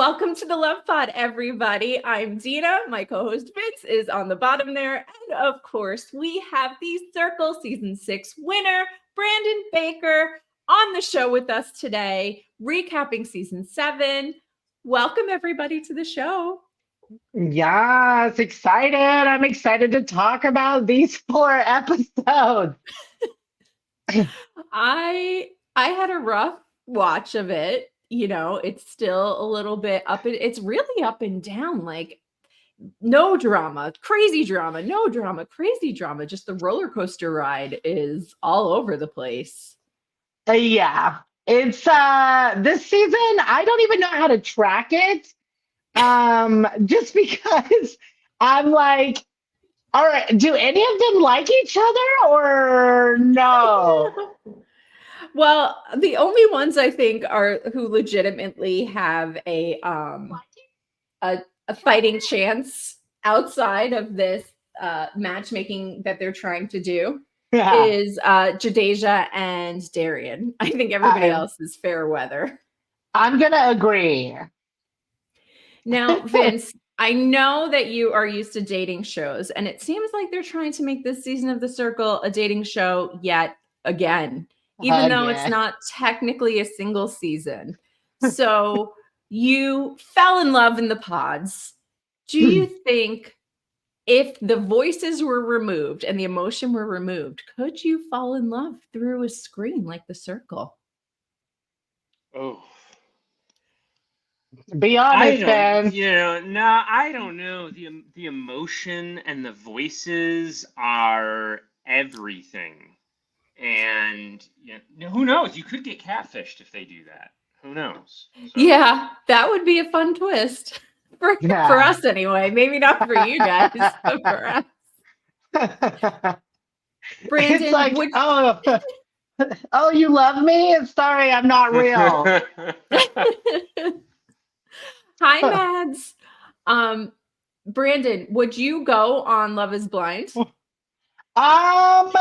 Welcome to the LovePod, everybody. I'm Dina. My co-host Vince is on the bottom there. And of course, we have the Circle Season 6 winner, Brandon Baker, on the show with us today, recapping Season 7. Welcome, everybody, to the show. Yes, excited. I'm excited to talk about these 4 episodes. I had a rough watch of it. You know, it's still a little bit up. It's really up and down. Like no drama, crazy drama, no drama, crazy drama. Just the roller coaster ride is all over the place. Yeah. It's this season, I don't even know how to track it. Just because I'm like, all right, do any of them like each other or no? Well, the only ones I think are who legitimately have a fighting chance outside of this matchmaking that they're trying to do Yeah. is Jadeja and Darian. I think everybody I, else is fair weather. I'm gonna agree. Now, Vince, I know that you are used to dating shows, and it seems like they're trying to make this season of The Circle a dating show yet again, even though it's Again. not technically a single season. So you fell in love in the pods. Do you think if the voices were removed and the emotion were removed, could you fall in love through a screen like The Circle? Oh, Be I honest, don't, Ben. no, I don't know. The emotion and the voices are everything. And who knows? You could get catfished if they do that. Who knows? So, Yeah, that would be a fun twist for Yeah. us anyway. Maybe not for you guys, but for us. It's Brandon, like, oh, you love me? Sorry, I'm not real. Hi, Mads. Um, Brandon, would you go on Love Is Blind? Um,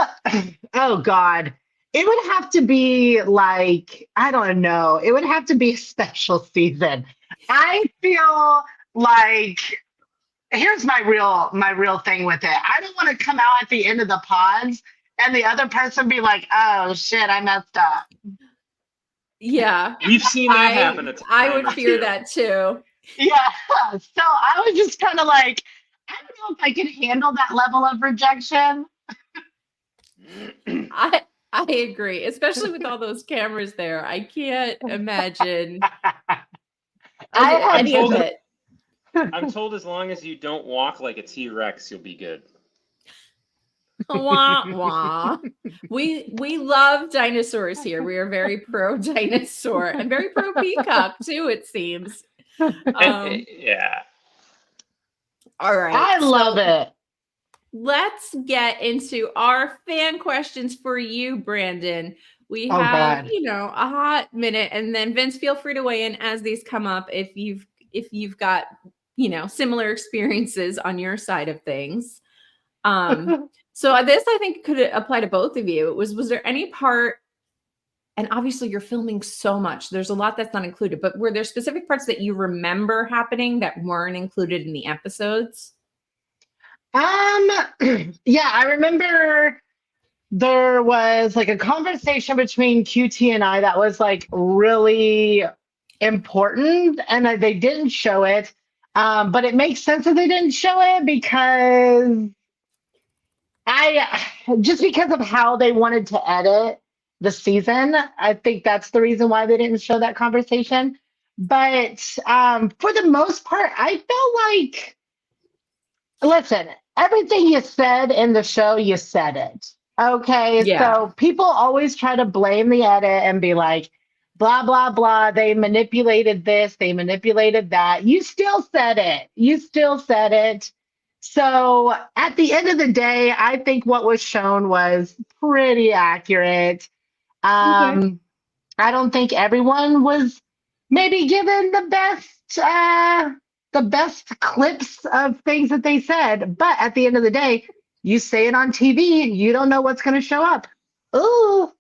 oh God. It would have to be like, I don't know. It would have to be a special season. I feel like here's my real thing with it. I don't want to come out at the end of the pods and the other person be like, oh shit, I messed up. Yeah, we've seen that happen a I time would or fear two. that too. Yeah. So I was just kind of like, I don't know if I can handle that level of rejection. I I agree, especially with all those cameras there. I can't imagine I I'm had any of told. it. I'm told as long as you don't walk like a T-Rex, you'll be good. Wah, wah. We love dinosaurs here. We are very pro dinosaur and very pro peacock too, it seems. Yeah. All right. I love So it. let's get into our fan questions for you, Brandon. We Oh have, God. a hot minute, and then Vince, feel free to weigh in as these come up if you've got, similar experiences on your side of things. So this I think could apply to both of you. Was there any part, and obviously you're filming so much, there's a lot that's not included, but were there specific parts that you remember happening that weren't included in the episodes? Um, yeah, I remember there was like a conversation between QT and I that was like really important, and they didn't show it. But it makes sense that they didn't show it because I just because of how they wanted to edit the season. I think that's the reason why they didn't show that conversation. But for the most part, I felt like, listen, everything you said in the show, you said it. Okay, Yeah. so people always try to blame the edit and be like, blah, blah, blah. They manipulated this, they manipulated that. You still said it. You still said it. So at the end of the day, I think what was shown was pretty accurate. Okay. Um, I don't think everyone was maybe given the best clips of things that they said. But at the end of the day, you say it on TV, you don't know what's going to show up. Ooh,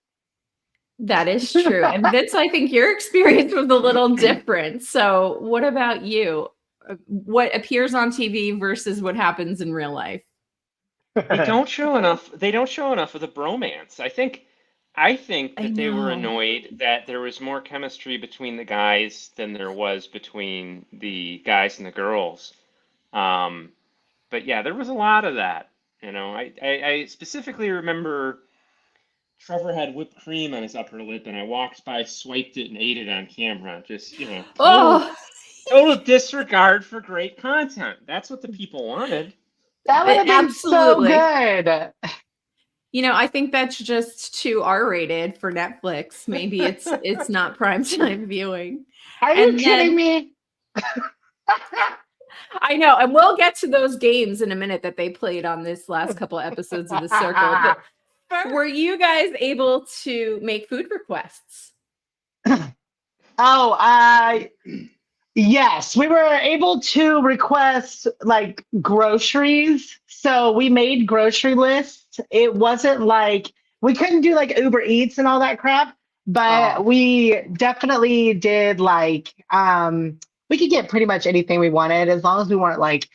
That is true. And Vince, I think your experience was a little different. So what about you? What appears on TV versus what happens in real life? They don't show enough. They don't show enough of the bromance. I think I that they were know. annoyed that there was more chemistry between the guys than there was between the guys and the girls. Um, but yeah, there was a lot of that. I specifically remember Trevor had whipped cream on his upper lip, and I walked by, swiped it, and ate it on camera. Just, total Oh, total disregard for great content. That's what the people wanted. That would have been so absolutely. good. I think that's just too R-rated for Netflix. Maybe it's not prime time viewing. Are you And kidding then me? I know, and we'll get to those games in a minute that they played on this last couple episodes of The Circle. But were you guys able to make food requests? Oh, yes, we were able to request like groceries. So we made grocery lists. It wasn't like we couldn't do like Uber Eats and all that crap, but Oh, we definitely did like we could get pretty much anything we wanted as long as we weren't like,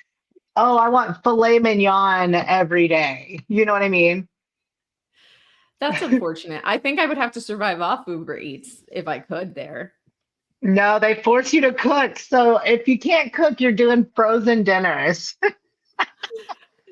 oh, I want filet mignon every day. You know what I mean? that's unfortunate. I think I would have to survive off Uber Eats if I could there. No, they force you to cook. So if you can't cook, you're doing frozen dinners.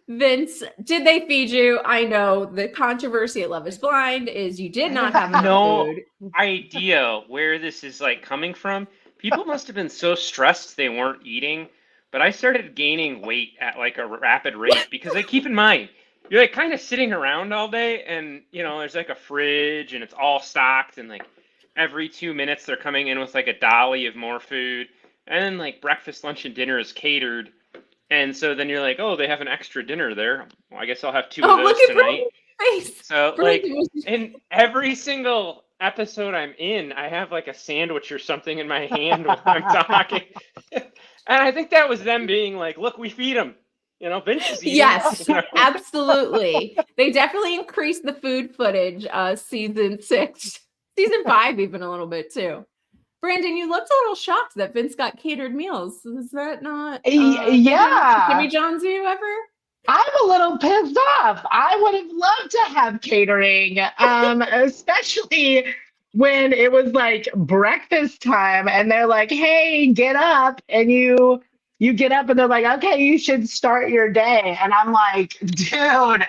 Vince, did they feed you? I know the controversy at Love is Blind is you did not have enough No food. idea where this is like coming from. People must have been so stressed they weren't eating, but I started gaining weight at like a rapid rate because like keep in mind, you're like kind of sitting around all day and there's like a fridge and it's all stocked and like every 2 minutes they're coming in with like a dolly of more food. And then like breakfast, lunch, and dinner is catered. And so then you're like, oh, they have an extra dinner there. Well, I guess I'll have two of Oh, those look at tonight. Brandon's face. So like Brandon was in every single episode I'm in, I have like a sandwich or something in my hand while I'm talking. And I think that was them being like, look, we feed them. Vince is eating. Yes, absolutely. They definitely increased the food footage season 6. Season 5 even a little bit too. Brandon, you looked a little shocked that Vince got catered meals. Is that not Jimmy Yeah, John's you ever? I'm a little pissed off. I would have loved to have catering, especially when it was like breakfast time and they're like, "Hey, get up." And you get up and they're like, "Okay, you should start your day." And I'm like, "Dude,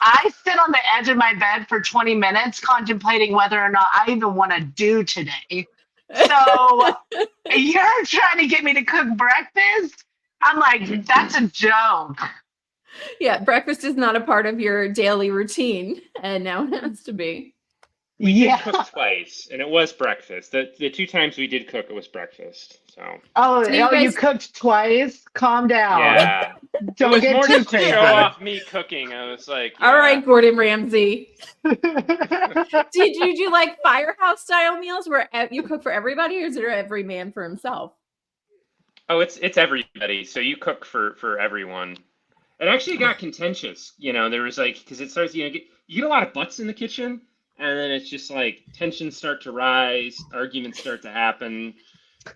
I sit on the edge of my bed for 20 minutes contemplating whether or not I even want to do today. So you're trying to get me to cook breakfast? I'm like, that's a joke." Yeah, breakfast is not a part of your daily routine, and now it has to be. We did Yeah. cook twice, and it was breakfast. The 2 times we did cook, it was breakfast. So Oh, So you oh, you guys, could twice? Calm down. yeah, it Don't was get more too just to show crazy. off me cooking. I was like, all yeah. right, Gordon Ramsay. Did you do like firehouse style meals where you cook for everybody, or is it every man for himself? Oh, it's everybody. So you cook for everyone. It actually got contentious. There was like because it starts you get a lot of butts in the kitchen, and then it's just like tensions start to rise, arguments start to happen.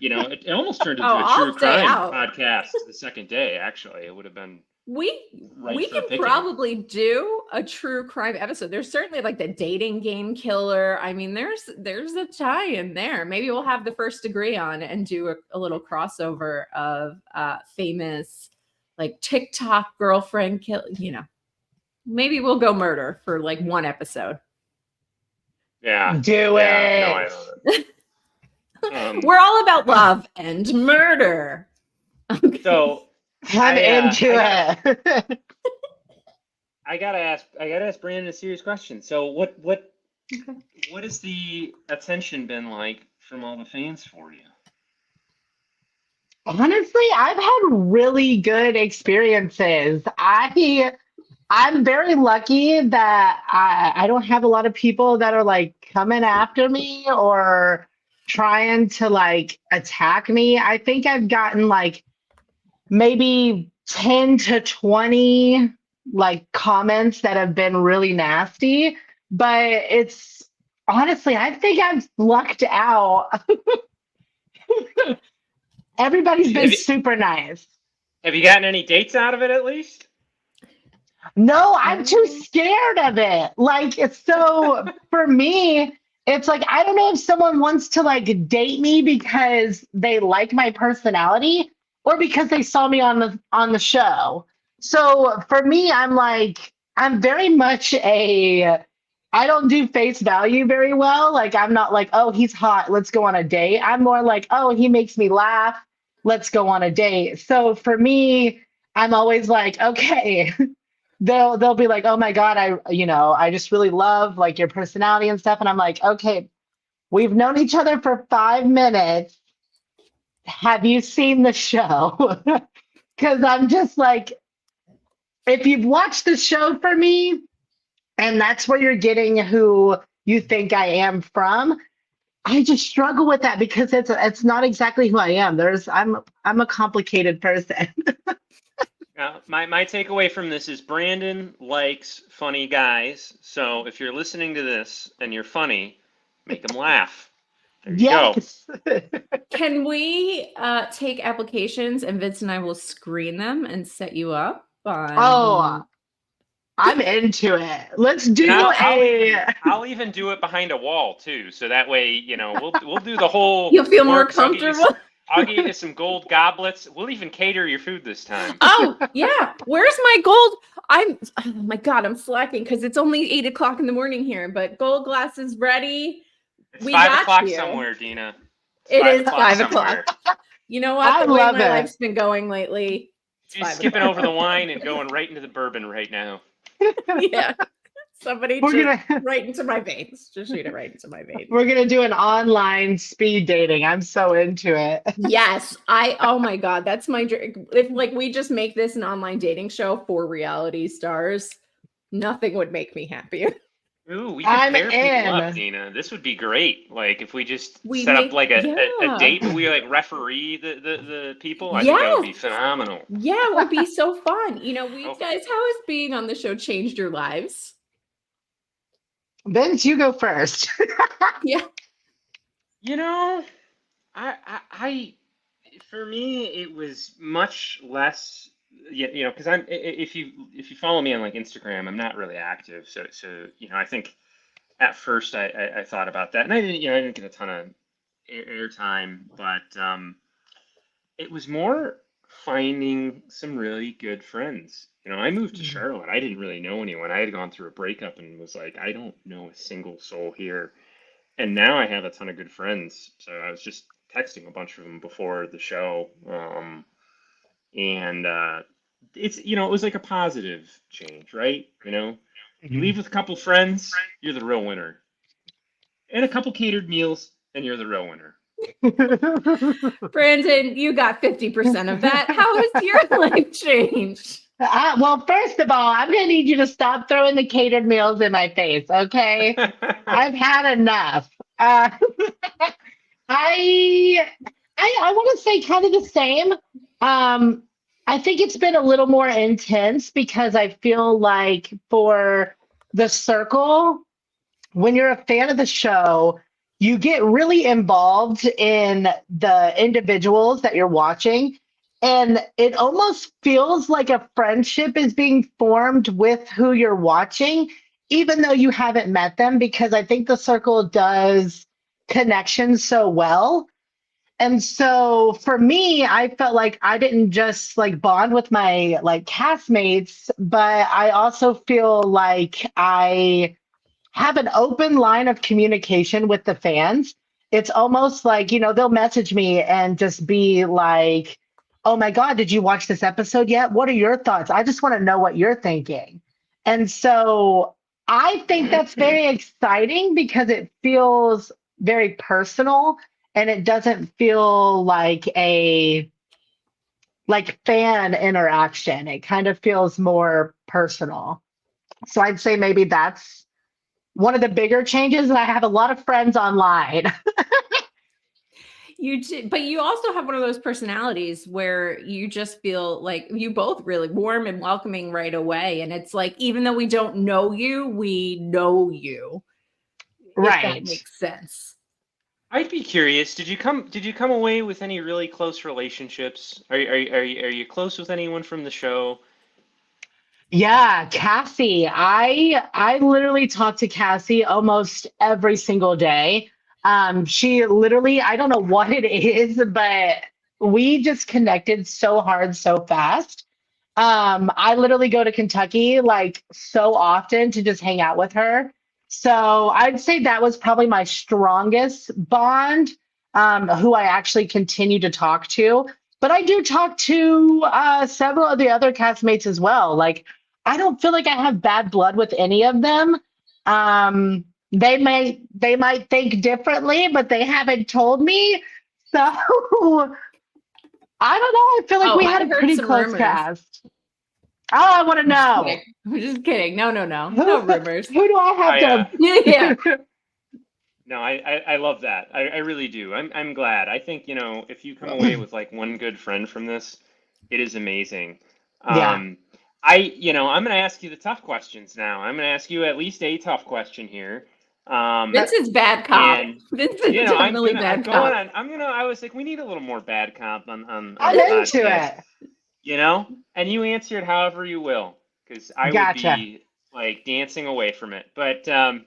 It almost turned Oh, into a I'll true stay crime out. podcast the second day. Actually, it would have been We right we for the can picking. probably do a true crime episode. There's certainly like the dating game killer. I mean, there's a tie in there. Maybe we'll have the First Degree on and do a little crossover of famous like TikTok girlfriend kill. Maybe we'll go murder for like one episode. Yeah. Do Yeah. No, I it. love it. We're all about love and murder. Okay. So I'm into I it. gotta ask Brandon a serious question. So what has the attention been like from all the fans for you? Honestly, I've had really good experiences. I'm very lucky that I don't have a lot of people that are like coming after me or trying to like attack me. I think I've gotten like maybe 10 to 20 like comments that have been really nasty, but Honestly, I think I've lucked out. Everybody's been Have you, super nice. have you gotten any dates out of it at least? No, I'm too Oh. scared of it. Like, it's so, for me, it's like, I don't know if someone wants to like date me because they like my personality or because they saw me on the show. So for me, I'm like, I'm very much I don't do face value very well. Like, I'm not like, oh, he's hot, let's go on a date. I'm more like, oh, he makes me laugh, let's go on a date. So for me, I'm always like, okay, they'll be like, "Oh my God, I just really love like your personality and stuff." And I'm like, "Okay, we've known each other for 5 minutes. Have you seen the show?" Because I'm just like, if you've watched the show for me, and that's where you're getting who you think I am from, I just struggle with that because it's not exactly who I am. I'm a complicated person. My takeaway from this is Brandon likes funny guys. So if you're listening to this and you're funny, make him laugh. There you go. Yes. Can we take applications and Vince and I will screen them and set you up Oh, on I'm into it. Let's do And a. I'll even do it behind a wall too. So that way, we'll do the whole you'll feel more works. comfortable? I'll get you some gold goblets. We'll even cater your food this time. Oh, yeah. Where's my gold? Oh my God, I'm slacking because it's only 8 o'clock in the morning here, but gold glass is ready. It's We 5 got o'clock you. somewhere, Dina. It's It 5 is o'clock 5 o'clock. somewhere. You know what? I The way love my it. life's been going lately. It's She's 5 skipping o'clock. over the wine and going right into the bourbon right now. Yeah. Somebody We're just gonna right into my veins. Just shoot it right into my veins. we're gonna do an online speed dating. I'm so into it. Yes, oh my God, that's my dream. If like we just make this an online dating show for reality stars, nothing would make me happier. Ooh, we could I'm pair people up, in. Dina. This would be great. Like if we just We set up make like a yeah. date, but we like referee the people. I think that would be Yes. phenomenal. Yeah, it would be so fun. You Oh, guys, how has being on the show changed your lives? Vince, you go first. Yeah. you know, I for me it was much less. Yeah, because if you follow me on like Instagram, I'm not really active. So I think at first I thought about that, and I didn't get a ton of airtime, but it was more finding some really good friends. I moved to Charlotte. I didn't really know anyone. I had gone through a breakup and was like, I don't know a single soul here. And now I have a ton of good friends. So I was just texting a bunch of them before the show. And it was like a positive change, right? You leave with a couple friends, you're the real winner. And a couple catered meals, and you're the real winner. Brandon, you got 50% of that. How has your life changed? Well, first of all, I'm gonna need you to stop throwing the catered meals in my face, okay? I've had enough. I I want to say kind of the same. I think it's been a little more intense because I feel like for the circle, when you're a fan of the show, you get really involved in the individuals that you're watching. And it almost feels like a friendship is being formed with who you're watching, even though you haven't met them, because I think the circle does connections so well. And so for me, I felt like I didn't just like bond with my like castmates, but I also feel like I have an open line of communication with the fans. It's almost like, they'll message me and just be like, "Oh my God, did you watch this episode yet? What are your thoughts? I just want to know what you're thinking." And so I think that's very exciting because it feels very personal and it doesn't feel like a fan interaction. It kind of feels more personal. So I'd say maybe that's one of the bigger changes. And I have a lot of friends online. But you also have one of those personalities where you just feel like you both really warm and welcoming right away. And it's like, even though we don't know you, we know you. if that Right. makes sense. I'd be curious. Did you come away with any really close relationships? Are you close with anyone from the show? Yeah, Cassie. I literally talk to Cassie almost every single day. She literally, I don't know what it is, but we just connected so hard so fast. I literally go to Kentucky like so often to just hang out with her. So I'd say that was probably my strongest bond, who I actually continue to talk to. But I do talk to several of the other castmates as well. Like, I don't feel like I have bad blood with any of them. They might think differently, but they haven't told me. So I don't know. I feel like Oh, we I had a heard pretty some close rumors. cast. Oh, I want to I'm just know. kidding. I'm just kidding. No, Who, no rumors. who do I have Yeah. Yeah. No, I love that. I really do. I'm glad. I think, if you come away with like one good friend from this, it is amazing. Yeah. I'm gonna ask you the tough questions now. I'm gonna ask you at least a tough question here. Vince is bad cop. And Vince is definitely bad cop. I was like, we need a little more bad cop on I'm the into podcast, it. and you answered however you will, because I would Gotcha. be like dancing away from it. But there's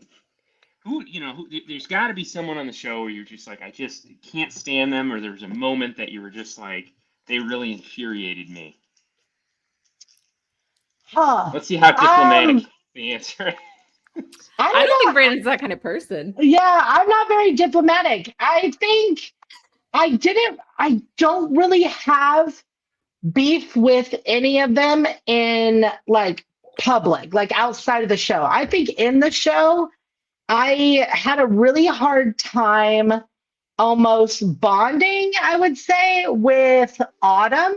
got to be someone on the show where you're just like, I just can't stand them, or there's a moment that you were just like, they really infuriated me. Huh. Let's see how diplomatic Um, the answer. I I don't don't think know. Brandon's that kind of person. Yeah, I'm not very diplomatic. I think I don't really have beef with any of them in like public, like outside of the show. I think in the show, I had a really hard time almost bonding, I would say, with Autumn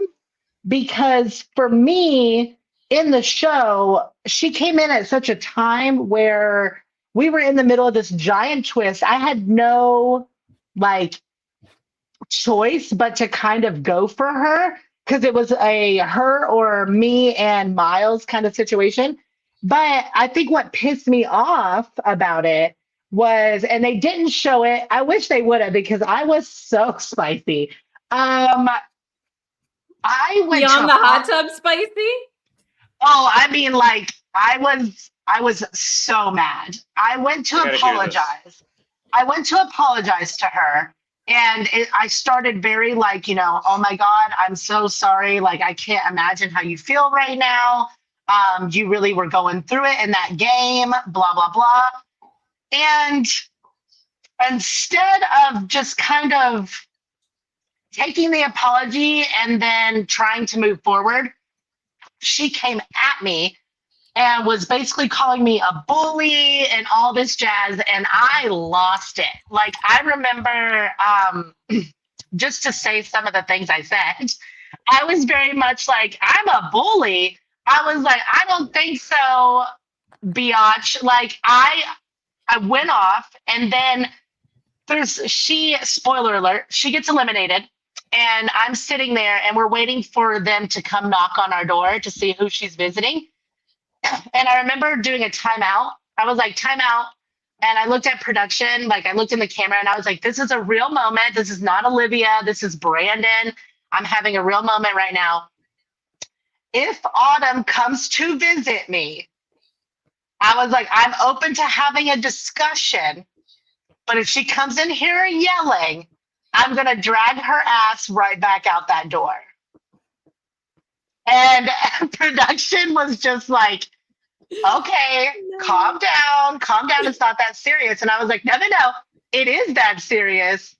because for me in the show, she came in at such a time where we were in the middle of this giant twist. I had no like choice but to kind of go for her because it was a her or me and Miles kind of situation. But I think what pissed me off about it was, and they didn't show it. I wish they would have because I was so spicy. Um, I went to Beyond the hot tub spicy? Oh, I mean, like I was so mad. I went to I gotta hear this. apologize. I went to apologize to her, and I started very like, oh my God, I'm so sorry. Like, I can't imagine how you feel right now. You really were going through it in that game, blah, blah, blah. And instead of just kind of taking the apology and then trying to move forward, she came at me and was basically calling me a bully and all this jazz, and I lost it. Like, I remember, just to say some of the things I said, I was very much like, I'm a bully. I was like, I don't think so, biatch. Like, I went off, and then spoiler alert, she gets eliminated. And I'm sitting there and we're waiting for them to come knock on our door to see who she's visiting. And I remember doing a timeout. I was like, timeout. And I looked at production, like I looked in the camera and I was like, this is a real moment. This is not Olivia. This is Brandon. I'm having a real moment right now. If Autumn comes to visit me, I was like, I'm open to having a discussion. But if she comes in here yelling, I'm going to drag her ass right back out that door. And production was just like, okay, calm down, calm down. It's not that serious. And I was like, no, it is that serious.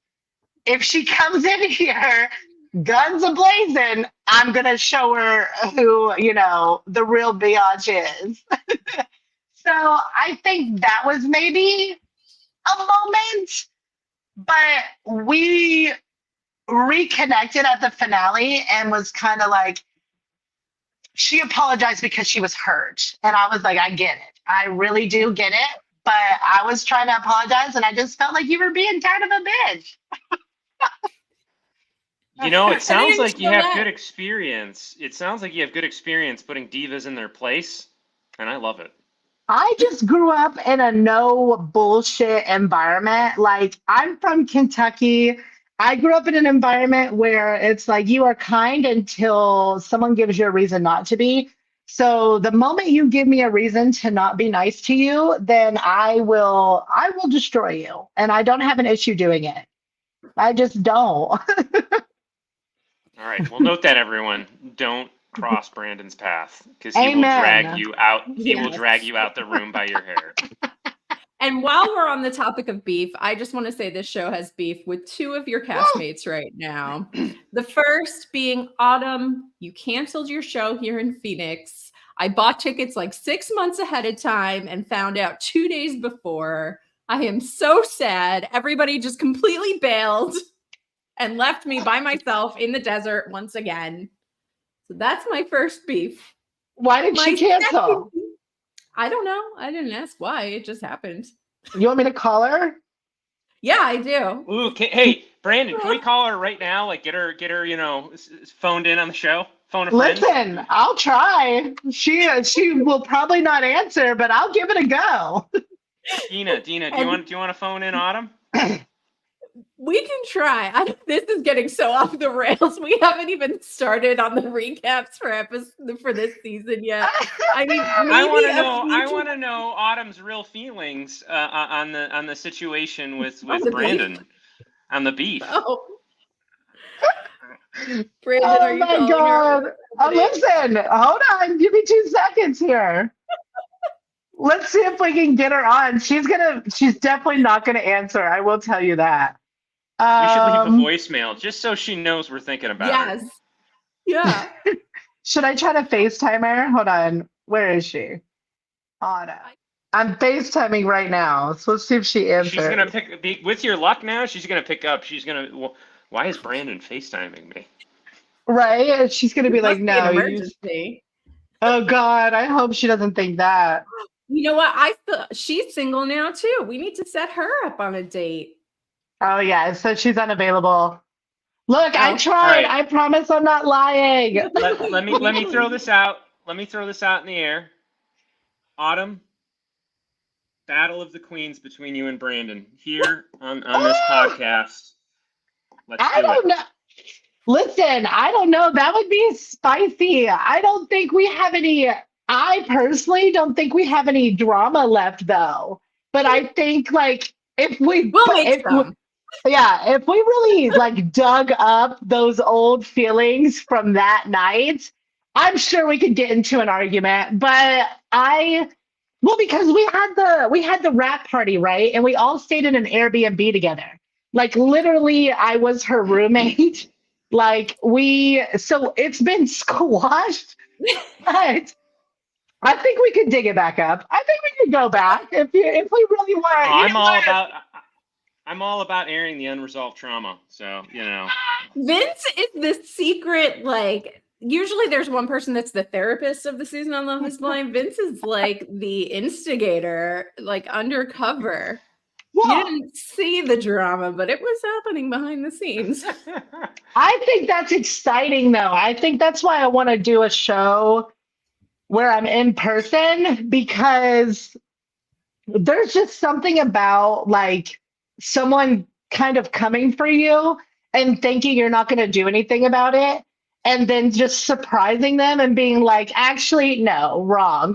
If she comes in here, guns ablazing, I'm going to show her who, the real biatch is. So I think that was maybe a moment, but we reconnected at the finale and was kind of like, she apologized because she was hurt. And I was like, I get it. I really do get it. But I was trying to apologize and I just felt like you were being kind of a bitch. It sounds like you have that. good experience. It sounds like you have good experience putting divas in their place, and I love it. I just grew up in a no bullshit environment. Like, I'm from Kentucky. I grew up in an environment where it's like you are kind until someone gives you a reason not to be. So the moment you give me a reason to not be nice to you, then I will destroy you. And I don't have an issue doing it. I just don't. All right. Well, note that everyone, don't cross Brandon's path because he will drag Amen. you out. He will Yes. drag you out the room by your hair. And while we're on the topic of beef, I just want to say this show has beef with two of your castmates right now. The first being Autumn. You canceled your show here in Phoenix. I bought tickets like 6 months ahead of time and found out 2 days before. I am so sad. Everybody just completely bailed and left me by myself in the desert once again. So that's my first beef. Why did My she cancel? second- I don't know. I didn't ask why. It just happened. You want me to call her? Yeah, I do. Ooh, hey, Brandon, can we call her right now? Like, get her, phoned in on the show. Phone a friend. Listen, I'll try. She will probably not answer, but I'll give it a go. Dina, do you want to phone in Autumn? We can try. This is getting so off the rails. We haven't even started on the recaps for this season yet. I mean, I want to know Autumn's real feelings on the situation with Brandon on the beef. Oh. Brandon, Oh are you my calling God. her? Listen, hold on. Give me 2 seconds here. Let's see if we can get her on. She's definitely not gonna answer. I will tell you that. We should leave a voicemail just so she knows we're thinking about her. Yes. Yeah. Should I try to FaceTime her? Hold on. Where is she? Anna. I'm FaceTiming right now. So let's see if she answers. She's gonna with your luck now. She's gonna pick up. She's gonna. Well, why is Brandon FaceTiming me? Right? She's gonna be like, Must be an no. emergency. Oh God, I hope she doesn't think that. You know what? She's single now too. We need to set her up on a date. Oh yeah, so she's unavailable. Look, I Oh, tried. right. I promise I'm not lying. Let me throw this out. Let me throw this out in the air. Autumn, battle of the queens between you and Brandon here on this podcast. Let's do I don't know. Listen, I don't know. That would be spicy. I don't think we have any. I personally don't think we have any drama left though. But I think like if we if we really like dug up those old feelings from that night, I'm sure we could get into an argument. But because we had the rap party, right? And we all stayed in an Airbnb together. Like literally, I was her roommate. So it's been squashed, but I think we could dig it back up. I think we could go back if we really want. I'm all about airing the unresolved trauma. So, Vince is the secret, like, usually there's one person that's the therapist of the season on Love is Blind. Vince is like the instigator, like undercover. Well, you didn't see the drama, but it was happening behind the scenes. I think that's exciting, though. I think that's why I want to do a show where I'm in person, because there's just something about like someone kind of coming for you and thinking you're not going to do anything about it, and then just surprising them and being like, actually, no, wrong.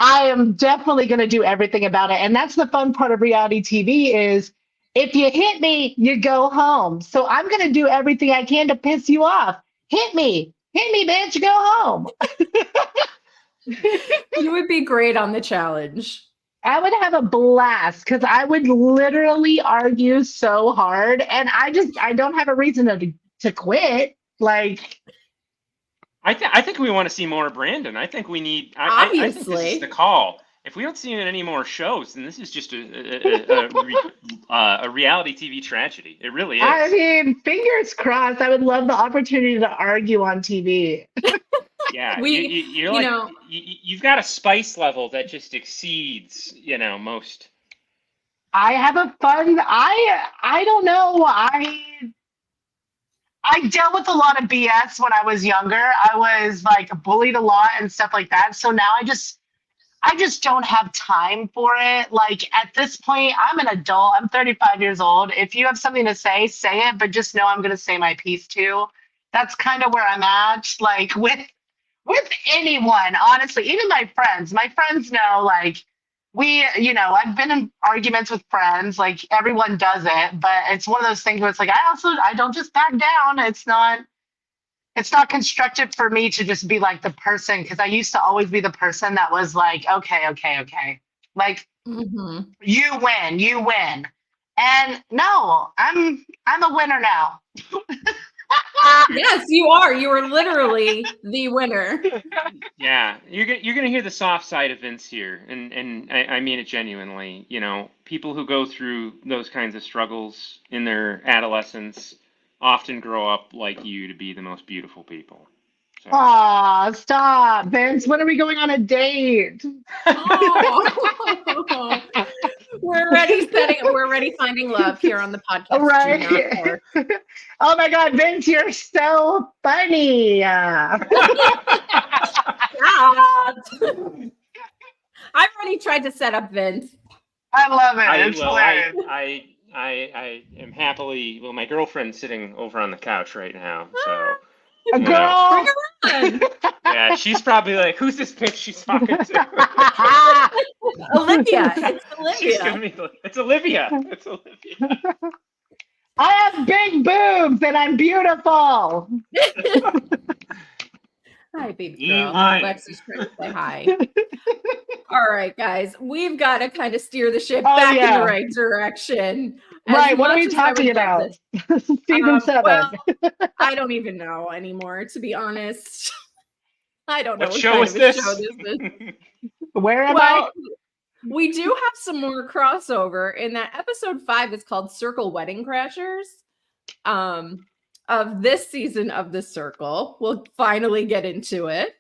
I am definitely going to do everything about it. And that's the fun part of reality TV is if you hit me, you go home. So I'm going to do everything I can to piss you off. Hit me, bitch, go home. You would be great on the challenge. I would have a blast because I would literally argue so hard, and I don't have a reason to quit. Like, I think we want to see more of Brandon. I think we need. Obviously, I think this is the call. If we don't see any more shows, then this is just a reality TV tragedy. It really is. I mean, fingers crossed. I would love the opportunity to argue on TV. Yeah, you've got a spice level that just exceeds, most. I have a fun. I don't know. I dealt with a lot of BS when I was younger. I was like bullied a lot and stuff like that. So now I just don't have time for it. Like at this point, I'm an adult. I'm 35 years old. If you have something to say it, but just know I'm going to say my piece too. That's kind of where I'm at. Like with anyone, honestly, even my friends. My friends know, like, I've been in arguments with friends, like everyone does it, but it's one of those things where it's like I don't just back down. It's not constructive for me to just be like the person, because I used to always be the person that was like, okay. Like, you win. And no, I'm a winner now. Yes, you are. You are literally the winner. Yeah, you're gonna hear the soft side of Vince here, and I mean it genuinely. You know, people who go through those kinds of struggles in their adolescence often grow up like you to be the most beautiful people. So. Aw, stop, Vince. When are we going on a date? Oh. We're already finding love here on the podcast. Right. Oh my God, Vince, you're so funny. I've already tried to set up Vince. I love it. It's hilarious. I am happily. Well, my girlfriend's sitting over on the couch right now, so. A girl. Bring her on. Yeah, she's probably like, "Who's this bitch she's talking to?" Olivia. It's Olivia. She's gonna be like, "It's Olivia. It's Olivia." I have big boobs and I'm beautiful. Hi, baby girl. Lexi's trying to say hi. All right, guys. We've got to kind of steer the ship back in the right direction. Right. What are we talking about? Season 7. Well, I don't even know anymore, to be honest. I don't know what show is this? Where am I? We do have some more crossover in that episode 5 is called Circle Wedding Crashers. Of this season of The Circle. We'll finally get into it.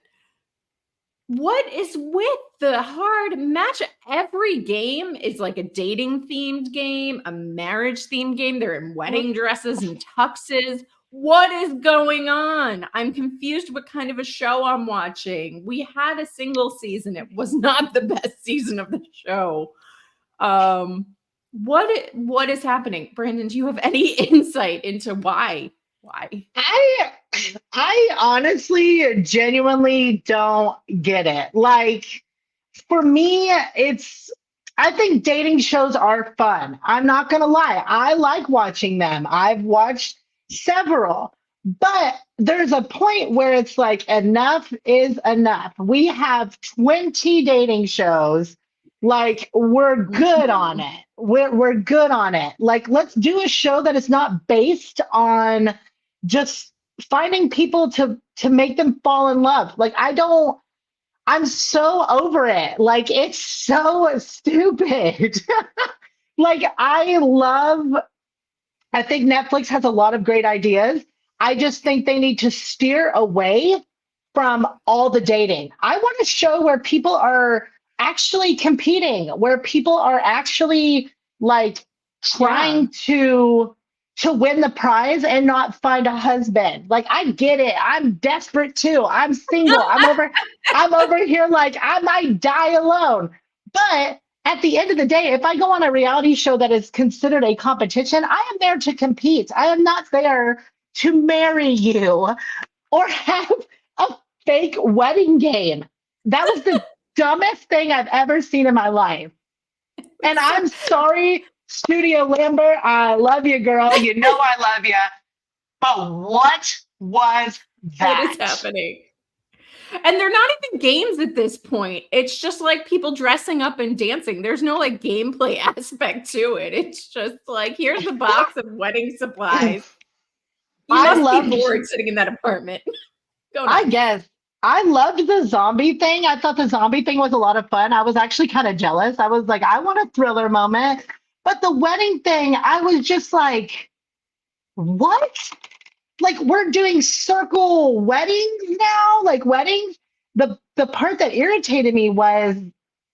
What is with the hard match? Every game is like a dating themed game, a marriage themed game. They're in wedding dresses and tuxes. What is going on? I'm confused what kind of a show I'm watching. We had a single season. It was not the best season of the show. What is happening? Brandon, do you have any insight into why? I honestly, genuinely don't get it. Like, for me, I think dating shows are fun. I'm not going to lie. I like watching them. I've watched several, but there's a point where it's like, enough is enough. We have 20 dating shows. Like, we're good on it. We're good on it. Like, let's do a show that is not based on just finding people to make them fall in love. Like, I'm so over it. Like, it's so stupid. Like, I think Netflix has a lot of great ideas. I just think they need to steer away from all the dating. I want a show where people are actually competing, where people are actually like trying to win the prize and not find a husband. Like, I get it. I'm desperate too. I'm single. I'm over here like I might die alone. But at the end of the day, if I go on a reality show that is considered a competition, I am there to compete. I am not there to marry you or have a fake wedding game. That was the dumbest thing I've ever seen in my life. And I'm sorry, Studio Lambert, I love you, girl. You know I love you. But what was that? What is happening? And they're not even games at this point. It's just like people dressing up and dancing. There's no like gameplay aspect to it. It's just like, here's the box of wedding supplies. You must be bored sitting in that apartment. I guess. I loved the zombie thing. I thought the zombie thing was a lot of fun. I was actually kind of jealous. I was like, I want a thriller moment. But the wedding thing, I was just like, what? Like, we're doing circle weddings now? Like, weddings? The part that irritated me was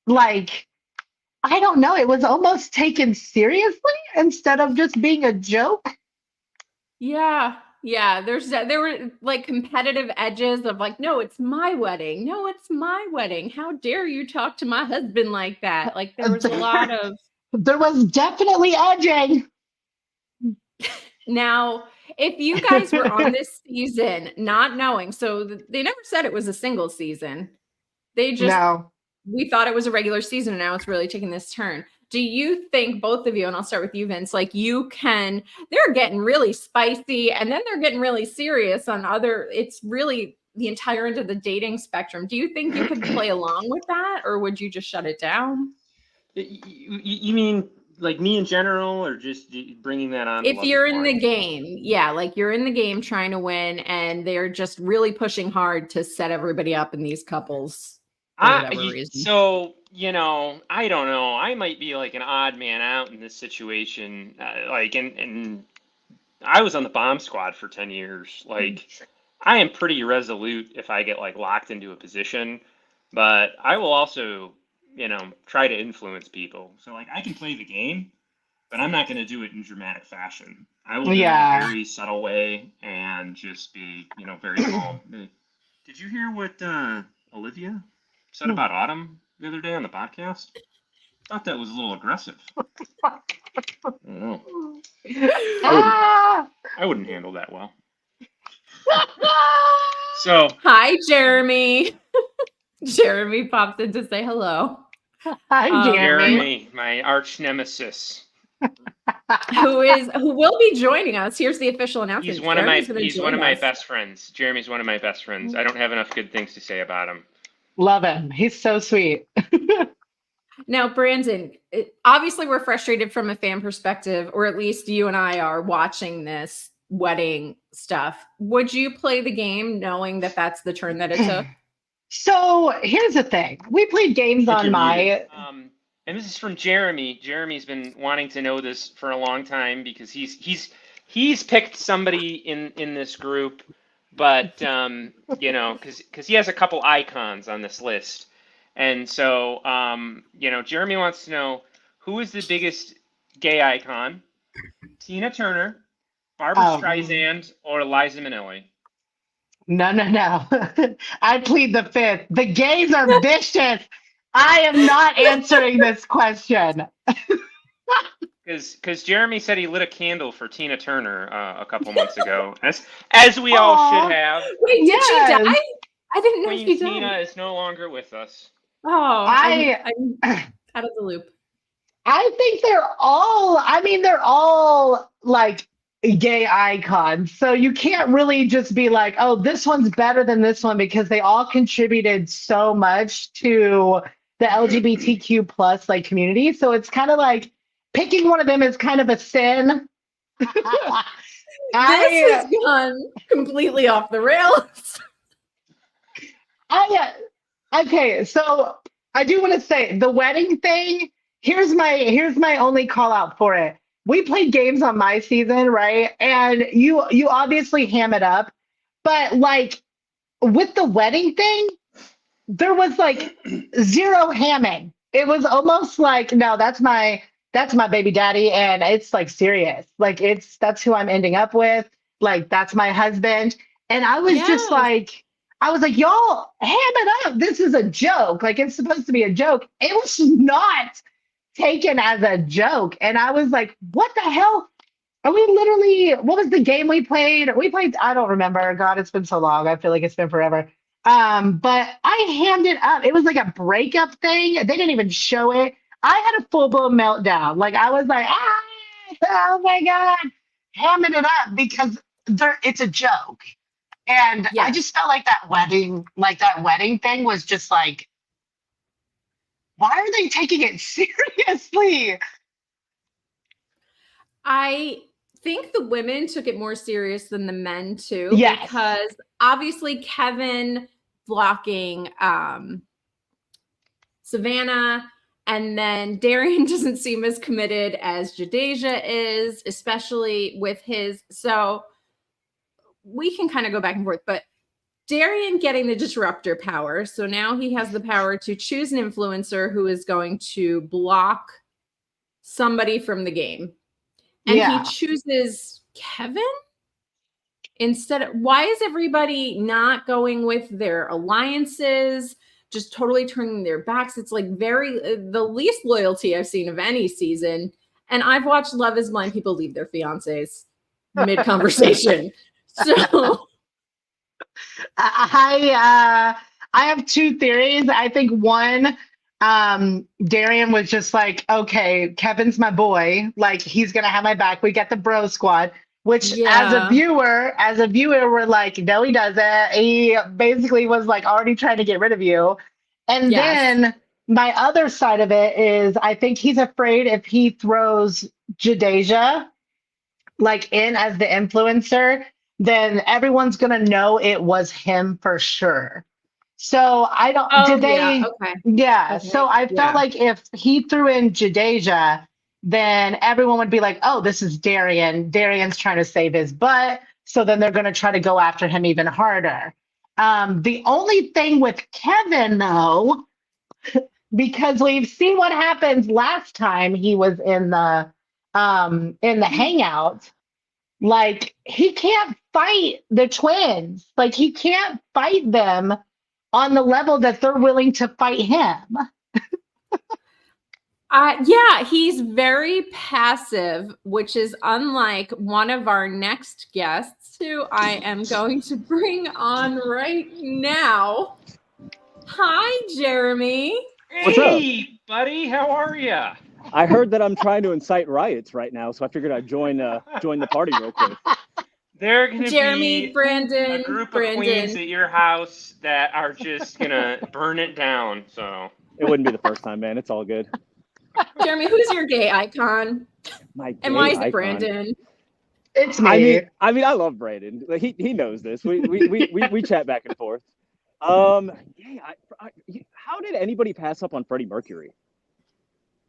like, I don't know. It was almost taken seriously instead of just being a joke. Yeah. Yeah, there were like competitive edges of like, no, it's my wedding. No, it's my wedding. How dare you talk to my husband like that? Like there was a lot of There was definitely edging. now, if you guys were on this season not knowing, so they never said it was a single season. They just No. we thought it was a regular season and now it's really taking this turn. Do you think both of you, and I'll start with you, Vince, like they're getting really spicy and then they're getting really serious on it's really the entire end of the dating spectrum. Do you think you could play along with that or would you just shut it down? You mean like me in general, or just bringing that on? If you're in the game, yeah, like you're in the game trying to win and they're just really pushing hard to set everybody up in these couples. So, I don't know. I might be like an odd man out in this situation. And I was on the bomb squad for 10 years. Like, I am pretty resolute if I get like locked into a position, but I will also, try to influence people. So like I can play the game, but I'm not going to do it in dramatic fashion. I will do it in a very subtle way and just be, very calm. Did you hear what Olivia said about Autumn the other day on the podcast? I thought that was a little aggressive. I don't know. I wouldn't handle that well. So hi, Jeramey. Jeramey pops in to say hello. Hi, Jeramey, my arch nemesis. who will be joining us. Here's the official announcement. He's one of my best friends. Jeramey's one of my best friends. I don't have enough good things to say about him. Love him. He's so sweet. Now, Brandon, obviously we're frustrated from a fan perspective, or at least you and I are watching this wedding stuff. Would you play the game knowing that that's the turn that it took? So here's the thing. We played games on my... and this is from Jeramey. Jeramey's been wanting to know this for a long time because he's picked somebody in this group, but because he has a couple icons on this list, and so Jeramey wants to know who is the biggest gay icon: Tina Turner, Barbara Streisand, or Liza Minnelli. No. I plead the fifth. The gays are vicious. I am not answering this question. Because Jeramey said he lit a candle for Tina Turner a couple months ago, as we all should have. Wait, did she die? I didn't know Queen she died. Tina is no longer with us. Oh, I'm out of the loop. I think they're all like gay icons. So you can't really just be like, oh, this one's better than this one because they all contributed so much to the LGBTQ plus like community. So it's kind of like picking one of them is kind of a sin. This has gone completely off the rails. Okay, so I do want to say the wedding thing. Here's my only call out for it. We played games on my season, right? And you obviously ham it up, but like with the wedding thing, there was like zero hamming. It was almost like, no, that's my baby daddy, and it's like serious. Like that's who I'm ending up with. Like that's my husband. And I was just like, y'all ham it up. This is a joke. Like it's supposed to be a joke. It was not taken as a joke. And I was like, what the hell? Are we literally, what was the game we played? We played, I don't remember. God, it's been so long. I feel like it's been forever. But I hammed it up. It was like a breakup thing. They didn't even show it. I had a full-blown meltdown. Like I was like, oh my God, hamming it up because it's a joke. And I just felt like that wedding thing was just like, why are they taking it seriously? I think the women took it more serious than the men too. Yes. Because obviously Kevin blocking Savannah, and then Darian doesn't seem as committed as Jadeja is, especially with his. So we can kind of go back and forth, but Darian getting the disruptor power. So now he has the power to choose an influencer who is going to block somebody from the game. And he chooses Kevin? why is everybody not going with their alliances, just totally turning their backs? It's like the least loyalty I've seen of any season. And I've watched Love is Blind people leave their fiancés mid-conversation. So I have two theories. I think one, Darian was just like, okay, Kevin's my boy. Like, he's gonna have my back. We got the bro squad. Which, as a viewer, we're like, no, he doesn't. He basically was like already trying to get rid of you. And then my other side of it is, I think he's afraid if he throws Jadeja like in as the influencer, then everyone's gonna know it was him for sure. So I don't. Did they? Okay. Yeah. Okay. So I felt like if he threw in Jadeja, then everyone would be like, "Oh, this is Darian. Darian's trying to save his butt." So then they're going to try to go after him even harder. The only thing with Kevin, though, because we've seen what happens last time he was in the hangout. Like, he can't fight the twins. Like, he can't fight them on the level that they're willing to fight him. Yeah, he's very passive, which is unlike one of our next guests, who I am going to bring on right now. Hi, Jeramey. What's up? Hey, buddy, how are you? I heard that I'm trying to incite riots right now, so I figured I'd join the party real quick. There are going to be Brandon, a group of queens at your house that are just going to burn it down. So it wouldn't be the first time, man. It's all good. Jeramey, who's your gay icon? And why is it Brandon? It's me. I mean, I love Brandon. Like, he knows this. We chat back and forth. How did anybody pass up on Freddie Mercury?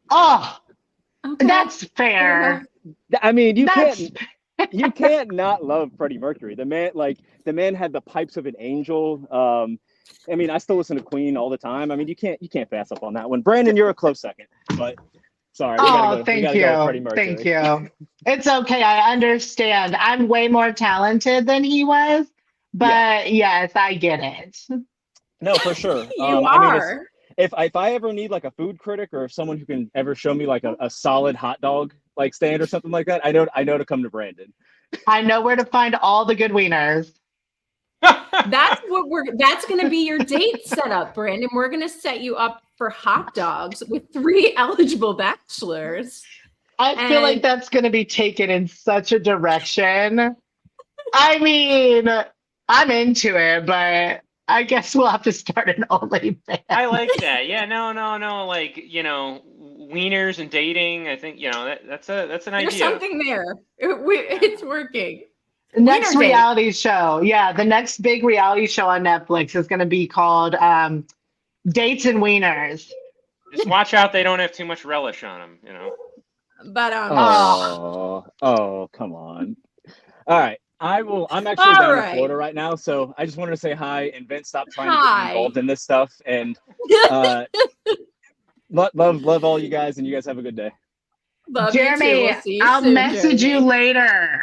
Oh, okay. That's fair. I mean, you can't not love Freddie Mercury. The man had the pipes of an angel. I mean, I still listen to Queen all the time. I mean, you can't pass up on that one. Brandon, you're a close second, but sorry. Thank you. It's okay. I understand. I'm way more talented than he was, but yes, I get it. No, for sure. You are. I mean, if I ever need like a food critic or someone who can ever show me like a solid hot dog like stand or something like that, I know to come to Brandon. I know where to find all the good wieners. That's going to be your date setup, Brandon. We're going to set you up for hot dogs with 3 eligible bachelors. I feel like that's going to be taken in such a direction. I mean, I'm into it, but I guess we'll have to start an OnlyFans. I like that. Yeah, no. Like, wieners and dating. I think, that's an idea. There's something there. It's working. Next reality show. Yeah, the next big reality show on Netflix is going to be called Dates and Wieners. Just watch out they don't have too much relish on them, But oh, come on. All right. I'm actually down in Florida right now, so I just wanted to say hi and Vince, stop trying to get involved in this stuff, and love all you guys, and you guys have a good day. Jeramey, I'll message you later.